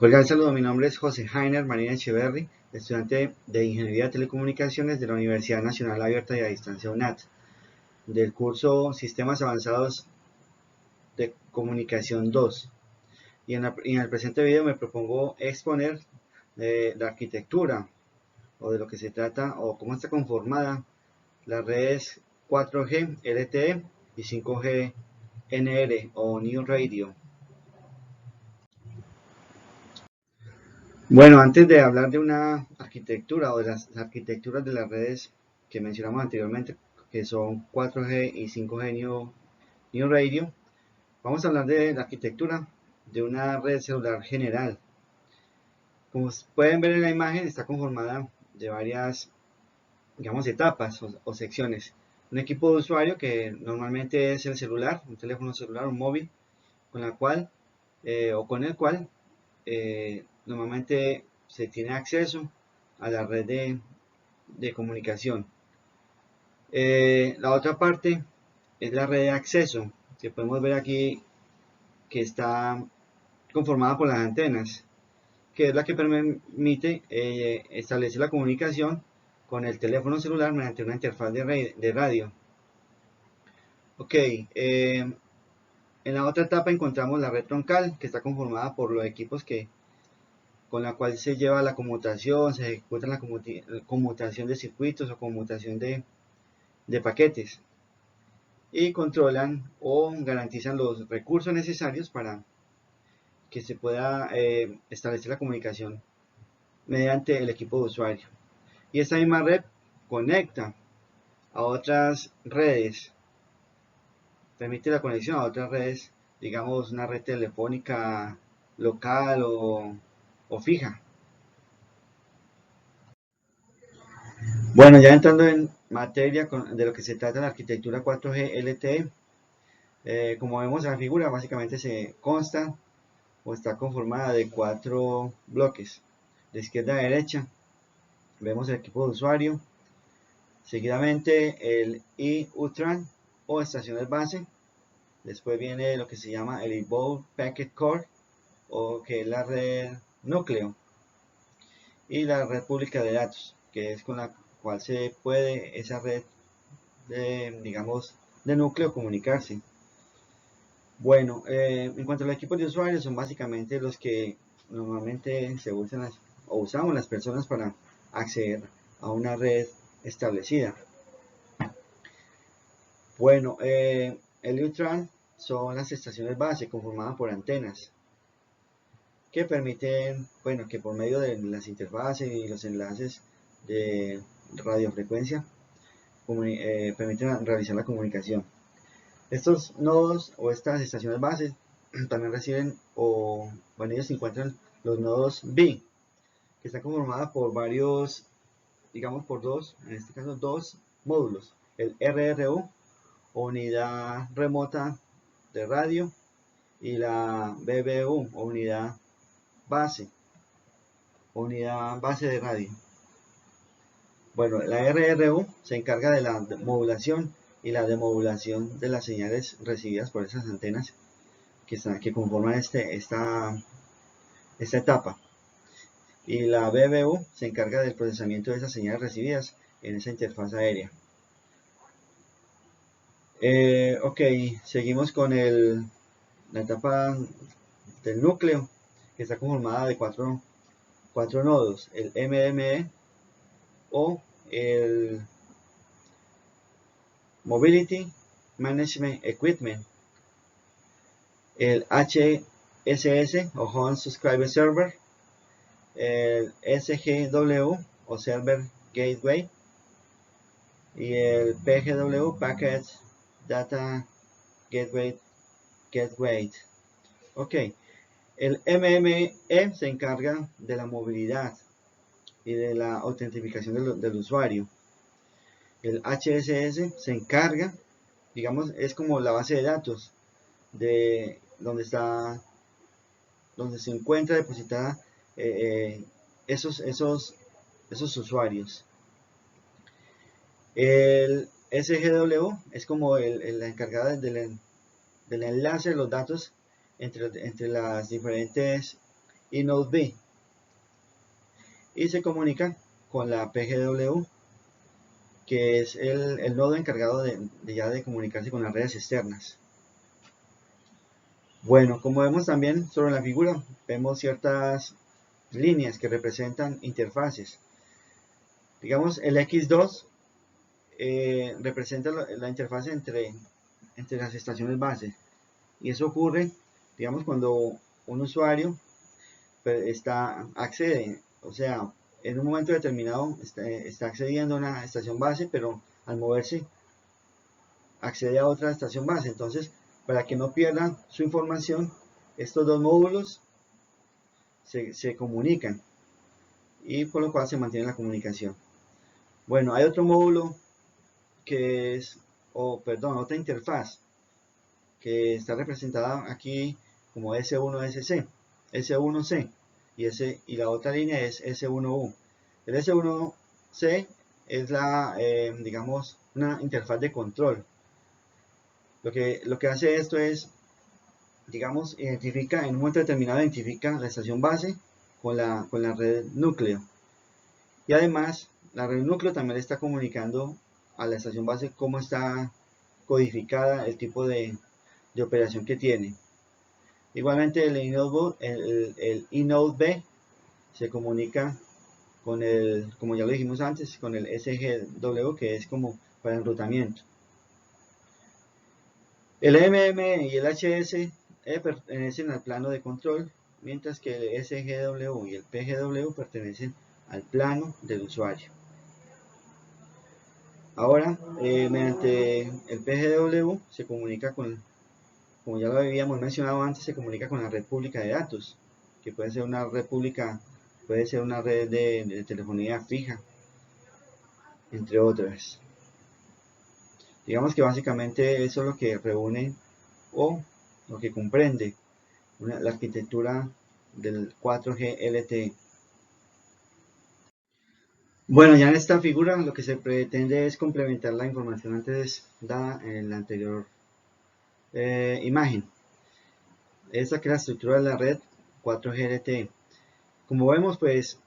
Cordial saludo, mi nombre es José Jainer Marina Echeverry, estudiante de Ingeniería de Telecomunicaciones de la Universidad Nacional Abierta y a Distancia UNAT, del curso Sistemas Avanzados de Comunicación 2. Y en el presente video me propongo exponer la arquitectura o de lo que se trata o cómo está conformada las redes 4G LTE y 5G NR o New Radio. Bueno, antes de hablar de una arquitectura o de las arquitecturas de las redes que mencionamos anteriormente, que son 4G y 5G New Radio, vamos a hablar de la arquitectura de una red celular general. Como pueden ver en la imagen, está conformada de varias, digamos, etapas o secciones. Un equipo de usuario que normalmente es el celular, un teléfono celular, un móvil, con la cual o con el cual normalmente se tiene acceso a la red de comunicación. La otra parte es la red de acceso, que podemos ver aquí que está conformada por las antenas, que es la que permite establecer la comunicación con el teléfono celular mediante una interfaz de radio. Ok, en la otra etapa encontramos la red troncal, que está conformada por los equipos con la cual se lleva la conmutación, se ejecuta la conmutación de circuitos o conmutación de paquetes y controlan o garantizan los recursos necesarios para que se pueda establecer la comunicación mediante el equipo de usuario. Y esta misma red conecta a otras redes, permite la conexión a otras redes, digamos una red telefónica local o fija. Bueno, ya entrando en materia de lo que se trata de la arquitectura 4G LTE, como vemos en la figura, básicamente se consta o está conformada de 4 bloques. De izquierda a derecha vemos el equipo de usuario, seguidamente el IUTRAN o estaciones base, después viene lo que se llama el Evolved Packet Core o que es la red núcleo y la red pública de datos, que es con la cual se puede esa red digamos de núcleo comunicarse. Bueno, en cuanto a los equipos de usuarios, son básicamente los que normalmente se usan o usamos las personas para acceder a una red establecida. Bueno, el UTRAN son las estaciones base conformadas por antenas que permiten, bueno, que por medio de las interfaces y los enlaces de radiofrecuencia permiten realizar la comunicación. Estos nodos o estas estaciones bases también reciben bueno, ellos se encuentran los nodos B, que están conformados por varios, digamos por dos, en este caso dos módulos, el RRU o unidad remota de radio y la BBU o unidad base de radio. Bueno, la RRU se encarga de la modulación y la demodulación de las señales recibidas por esas antenas que conforman esta etapa. Y la BBU se encarga del procesamiento de esas señales recibidas en esa interfaz aérea. Ok, seguimos con la etapa del núcleo, que está conformada de cuatro nodos, el MME o el Mobility Management Equipment, el HSS o Home Subscriber Server, el SGW o Server Gateway y el PGW Packet Data Gateway. Ok, el MME se encarga de la movilidad y de la autentificación del usuario. El HSS se encarga, digamos, es como la base de datos de donde se encuentra depositada esos usuarios. El SGW es como la encargada del enlace de los datos entre las diferentes y Node B, y se comunica con la PGW, que es el nodo encargado de comunicarse con las redes externas. Bueno, como vemos también sobre la figura, vemos ciertas líneas que representan interfaces. Digamos, el X2 representa la interfaz entre las estaciones base, y eso ocurre, digamos, cuando un usuario accede, o sea, en un momento determinado está accediendo a una estación base, pero al moverse accede a otra estación base. Entonces, para que no pierda su información, estos dos módulos se comunican, y por lo cual se mantiene la comunicación. Bueno, hay otro módulo que es, otra interfaz que está representada aquí como S1SC, S1C, y la otra línea es S1U. El S1C es digamos, una interfaz de control. Lo que hace esto es, digamos, en un momento determinado identifica la estación base con la red núcleo, y además la red núcleo también le está comunicando a la estación base cómo está codificada el tipo de operación que tiene. Igualmente el eNode B se comunica con como ya lo dijimos antes, con el SGW, que es como para enrutamiento. El MM y el HS pertenecen al plano de control, mientras que el SGW y el PGW pertenecen al plano del usuario. Ahora, mediante el PGW se comunica como ya lo habíamos mencionado antes, se comunica con la red pública de datos, que puede ser una red pública, puede ser una red de telefonía fija, entre otras. Digamos que básicamente eso es lo que reúne o lo que comprende la arquitectura del 4G LTE. Bueno, ya en esta figura lo que se pretende es complementar la información antes dada en la anterior imagen. Esta que es la estructura de la red 4G LTE. Como vemos, pues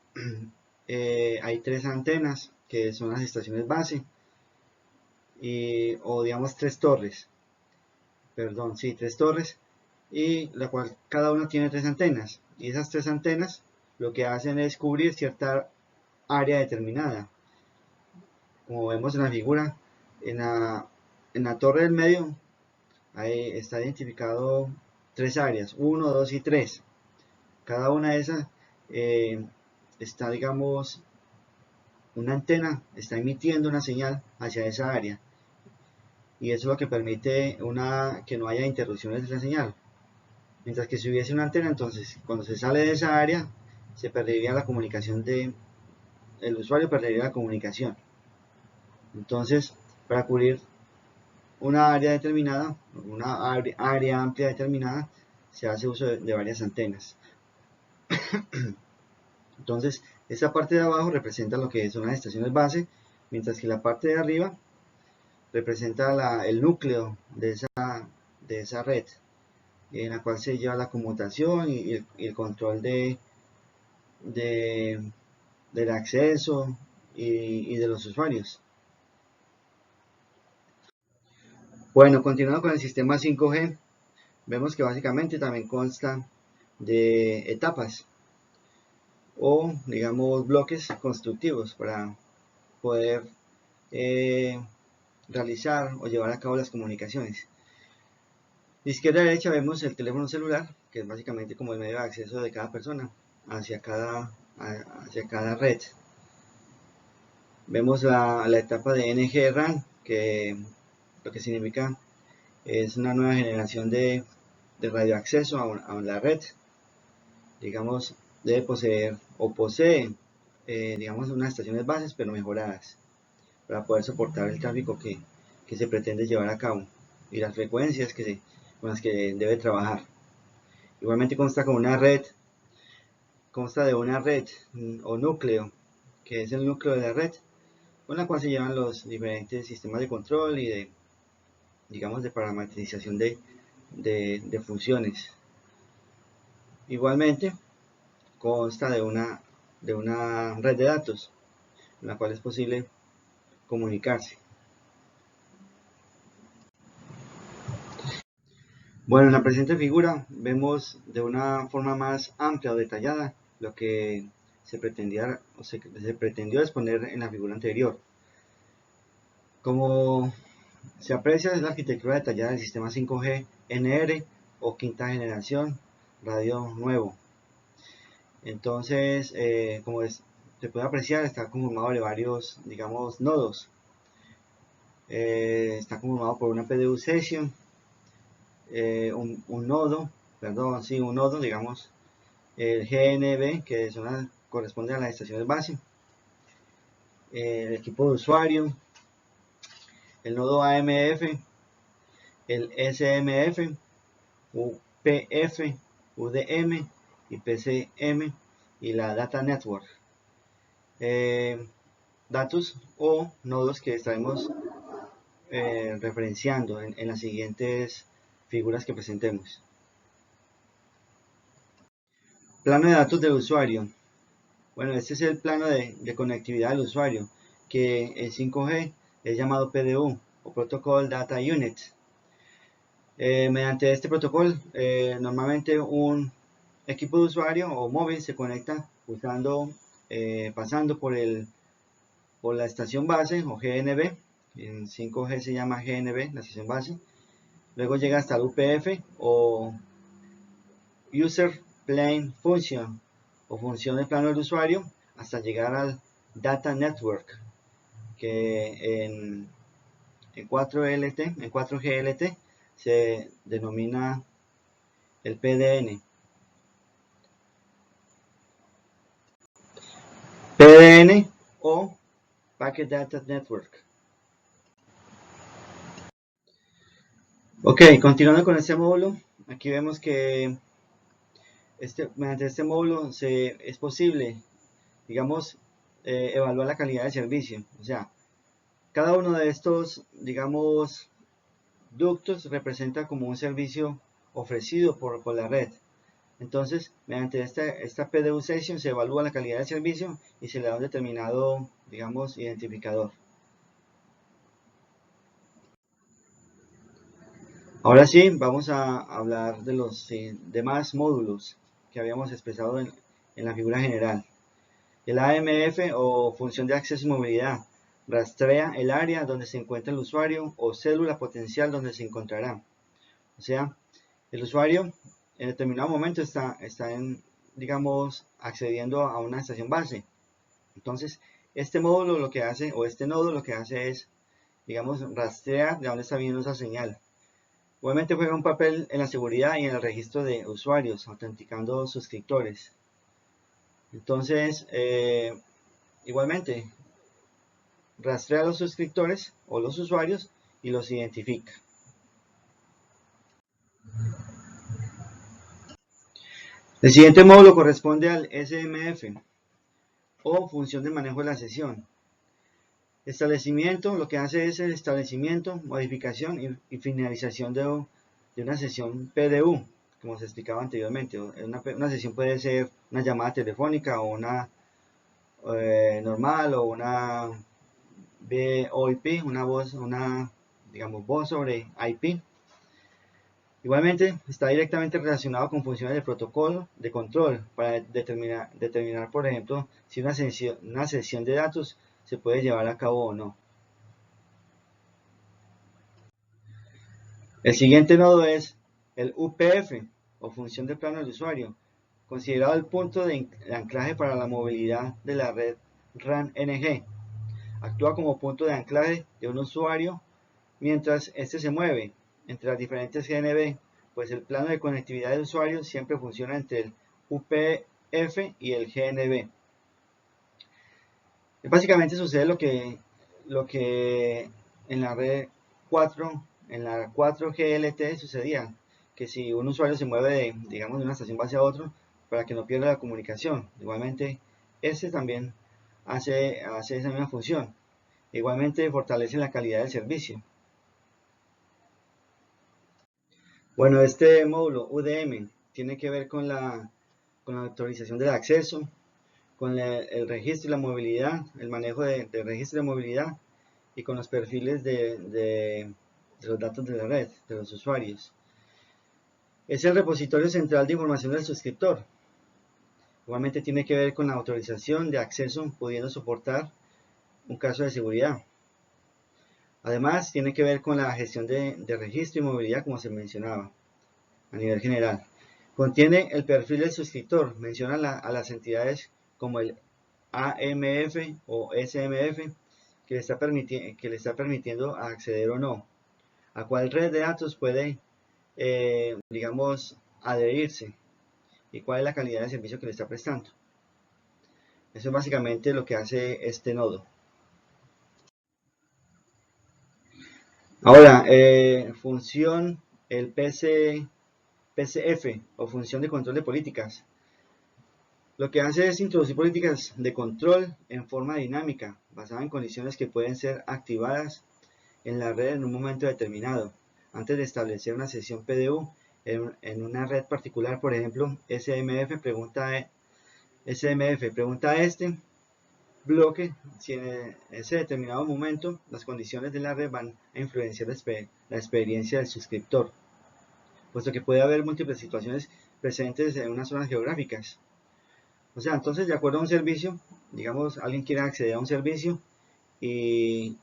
hay tres antenas que son las estaciones base, o digamos tres torres, y la cual cada una tiene tres antenas, y esas tres antenas lo que hacen es cubrir cierta área determinada. Como vemos en la figura, en la torre del medio ahí está identificado tres áreas, 1, 2 y 3. Cada una de esas está, digamos, una antena está emitiendo una señal hacia esa área, y eso es lo que permite que no haya interrupciones de la señal. Mientras que si hubiese una antena, entonces cuando se sale de esa área se perdería la comunicación, el usuario perdería la comunicación. Entonces, para cubrir una área determinada, una área amplia determinada, se hace uso de varias antenas. Entonces, esta parte de abajo representa lo que son las estaciones base, mientras que la parte de arriba representa el núcleo de esa red, en la cual se lleva la conmutación y el control del acceso y de los usuarios. Bueno, continuando con el sistema 5G, vemos que básicamente también consta de etapas, o digamos bloques constructivos para poder realizar o llevar a cabo las comunicaciones. De izquierda a derecha vemos el teléfono celular, que es básicamente como el medio de acceso de cada persona hacia cada red. Vemos la etapa de NG-RAN, que lo que significa es una nueva generación de radioacceso a la red. Digamos, debe poseer o posee, digamos, unas estaciones bases, pero mejoradas, para poder soportar el tráfico que se pretende llevar a cabo y las frecuencias con las que debe trabajar. Igualmente consta de una red o núcleo, que es el núcleo de la red, con la cual se llevan los diferentes sistemas de control y digamos, de parametrización de funciones. Igualmente consta de una red de datos en la cual es posible comunicarse. Bueno, en la presente figura vemos de una forma más amplia o detallada lo que se pretendió exponer en la figura anterior. Como se aprecia, es la arquitectura detallada del sistema 5G NR o quinta generación radio nuevo. Entonces, se puede apreciar, está conformado de varios, digamos, nodos. Está conformado por una PDU session, un nodo, digamos, el GNB, que corresponde a las estaciones base, el equipo de usuario, el nodo AMF, el SMF, UPF, UDM y PCM y la Data Network. Datos o nodos que estaremos referenciando en las siguientes figuras que presentemos. Plano de datos del usuario. Bueno, este es el plano de conectividad del usuario, que el 5G es llamado PDU o Protocol Data Unit. Mediante este protocolo, normalmente un equipo de usuario o móvil se conecta pasando por la estación base o GNB. En 5G se llama GNB, la estación base. Luego llega hasta el UPF o User Plane Function o función de plano del usuario, hasta llegar al Data Network, que en 4G LT se denomina el PDN. PDN o Packet Data Network. Ok, continuando con este módulo, aquí vemos que mediante este módulo es posible, digamos, evaluar la calidad del servicio. O sea, cada uno de estos, digamos, ductos representa como un servicio ofrecido por la red. Entonces, mediante esta PDU session se evalúa la calidad del servicio y se le da un determinado, digamos, identificador. Ahora sí, vamos a hablar de los demás módulos que habíamos expresado en la figura general. El AMF o función de acceso y movilidad rastrea el área donde se encuentra el usuario o célula potencial donde se encontrará. O sea, el usuario en determinado momento está digamos, accediendo a una estación base. Entonces, este módulo lo que hace, o este nodo lo que hace es, digamos, rastrear de dónde está viniendo esa señal. Igualmente juega un papel en la seguridad y en el registro de usuarios, autenticando suscriptores. Entonces, igualmente, rastrea a los suscriptores o los usuarios y los identifica. El siguiente módulo corresponde al SMF o función de manejo de la sesión. Establecimiento, lo que hace es el establecimiento, modificación y finalización de una sesión PDU, como se explicaba anteriormente. Una sesión puede ser una llamada telefónica o una normal o una VoIP, digamos, voz sobre IP. Igualmente está directamente relacionado con funciones de protocolo de control para determinar, por ejemplo, si una sesión de datos se puede llevar a cabo o no. El siguiente nodo es el UPF o función de plano del usuario, considerado el punto de anclaje para la movilidad de la red RAN-NG. Actúa como punto de anclaje de un usuario mientras este se mueve entre las diferentes GNB, pues el plano de conectividad del usuario siempre funciona entre el UPF y el GNB. Básicamente sucede lo que en la red 4, en la 4G LTE sucedía, que si un usuario se mueve digamos, de una estación base a otra, para que no pierda la comunicación. Igualmente, este también hace esa misma función. Igualmente fortalece la calidad del servicio. Bueno, este módulo UDM tiene que ver con la con la autorización del acceso, con el registro y la movilidad, el manejo de registro de movilidad y con los perfiles de los datos de la red, de los usuarios. Es el repositorio central de información del suscriptor. Igualmente tiene que ver con la autorización de acceso, pudiendo soportar un caso de seguridad. Además, tiene que ver con la gestión de registro y movilidad, como se mencionaba, a nivel general. Contiene el perfil del suscriptor, menciona a las entidades como el AMF o SMF que le está permitiendo acceder o no, a cuál red de datos puede, digamos, adherirse y cuál es la calidad de servicio que le está prestando. Eso es básicamente lo que hace este nodo. Ahora, función, el PCF o función de control de políticas. Lo que hace es introducir políticas de control en forma dinámica, basada en condiciones que pueden ser activadas en la red en un momento determinado, antes de establecer una sesión PDU en una red particular. Por ejemplo, SMF pregunta a este bloque si en ese determinado momento las condiciones de la red van a influenciar la experiencia del suscriptor, puesto que puede haber múltiples situaciones presentes en unas zonas geográficas. O sea, entonces, de acuerdo a un servicio, digamos, alguien quiere acceder a un servicio y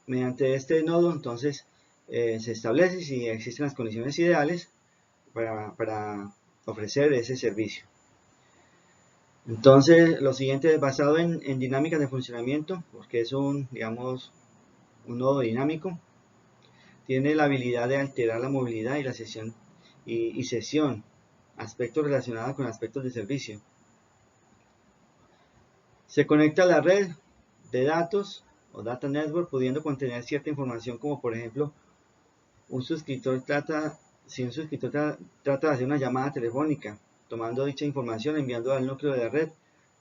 mediante este nodo, entonces, se establece si existen las condiciones ideales para ofrecer ese servicio. Entonces, lo siguiente es basado en dinámicas de funcionamiento, porque es digamos, un nodo dinámico. Tiene la habilidad de alterar la movilidad y la sesión y sesión, aspectos relacionados con aspectos de servicio. Se conecta a la red de datos o data network, pudiendo contener cierta información, como por ejemplo, si un suscriptor trata de hacer una llamada telefónica, tomando dicha información, enviando al núcleo de la red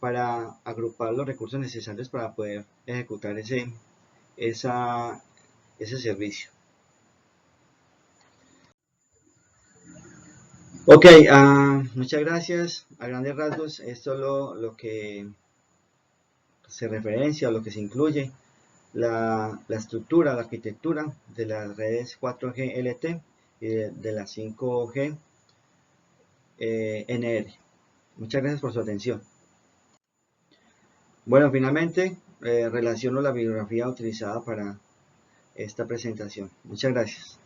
para agrupar los recursos necesarios para poder ejecutar ese servicio. Ok, muchas gracias. A grandes rasgos, esto es lo que se referencia, lo que se incluye, la estructura, la arquitectura de las redes 4G LT y de las 5G NR. Muchas gracias por su atención. Bueno, finalmente relaciono la bibliografía utilizada para esta presentación. Muchas gracias.